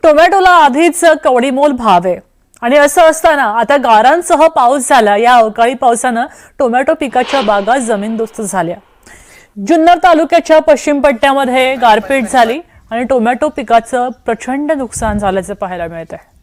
टोमॅटोला आधीच कवडीमोल भाव आहे आणि असं असताना आता गारांसह पाऊस झाला। या अवकाळी पावसानं टोमॅटो पिकाच्या बागा जमीनदोस्त झाल्या। जुन्नर तालुक्याच्या पश्चिम पट्ट्यामध्ये गारपीट झाली आणि टोमॅटो पिकाचं प्रचंड नुकसान झाल्याचं पाहायला मिळत आहे।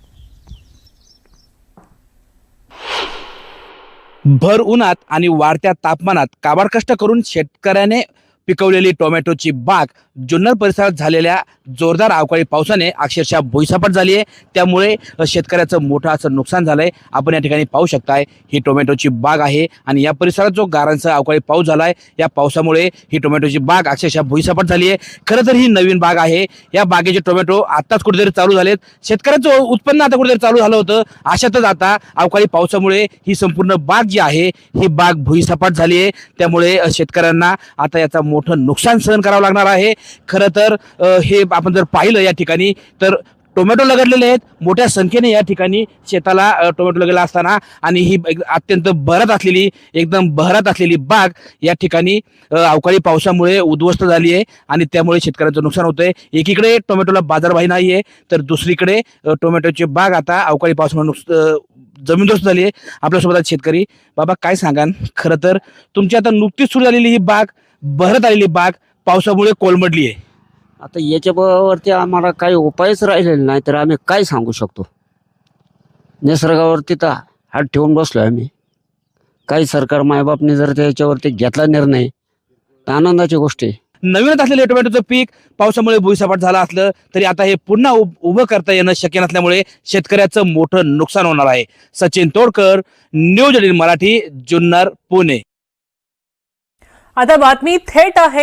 भर उन्हात आणि वाढत्या तापमानात काबाड कष्ट करून शेतकऱ्याने पिकवलेली टोमॅटोची बाग जुन्नर परिसरात झालेल्या जोरदार अवकाळी पावसाने अक्षरशः भुईसपाट झाली आहे। त्यामुळे शेतकऱ्याचं मोठं असं नुकसान झालंय। आपण या ठिकाणी पाहू शकताय, ही टोमॅटोची बाग आहे आणि या परिसरात जो गारांचा अवकाळी पाऊस झालाय, या पावसामुळे ही टोमॅटोची बाग अक्षरशः भुईसपाट झाली आहे। खरं तर ही नवीन बाग आहे। या बागेचे टोमॅटो आताच कुठेतरी चालू झालेत। शेतकऱ्याचं उत्पन्न आता कुठेतरी चालू झालं होतं। अशातच आता अवकाळी पावसामुळे ही संपूर्ण बाग जी आहे ही बाग भुईसपाट झाली आहे। त्यामुळे शेतकऱ्यांना आता याचा मोठं नुकसान सहन करावं लागणार आहे। खरं तर हे आपण जर पाहिलं या ठिकाणी तर टोमॅटो लगडलेले आहेत। मोठ्या संख्येने या ठिकाणी शेताला टोमॅटो लगेला असताना आणि ही अत्यंत एकदम बहरात असलेली बाग या ठिकाणी अवकाळी पावसामुळे उद्ध्वस्त झाली आहे आणि त्यामुळे शेतकऱ्यांचं नुकसान होतंय। एकीकडे टोमॅटोला बाजारभाव नाहीये तर दुसरीकडे टोमॅटोची बाग आता अवकाळी पावसामुळे जमीनदोस्त झाली आहे। आपल्यासोबत आहेत शेतकरी। बाबा काय सांगाल, खरं तर तुमची आता नुकतीच सुरू झालेली ही बाग, बहरत आलेली बाग पावसामुळे कोलमडली आहे। आता याच्यावरती आम्हाला काही उपायच राहिलेले नाही, तर आम्ही काय सांगू शकतो। निसर्गावरती तर हात ठेवून बसलोय आम्ही। काही सरकार मायबापने जर त्याच्यावरती घेतला निर्णय तर आनंदाची गोष्ट आहे। नवीनच असलेले टोमॅटोचं पीक पावसामुळे भुईसपाट झालं असलं तरी आता हे पुन्हा उभं करता येणं शक्य नसल्यामुळे शेतकऱ्याचं मोठं नुकसान होणार आहे। सचिन तोडकर, न्यूज 18 मराठी, जुन्नर, पुणे। आता बातमी थेट आहे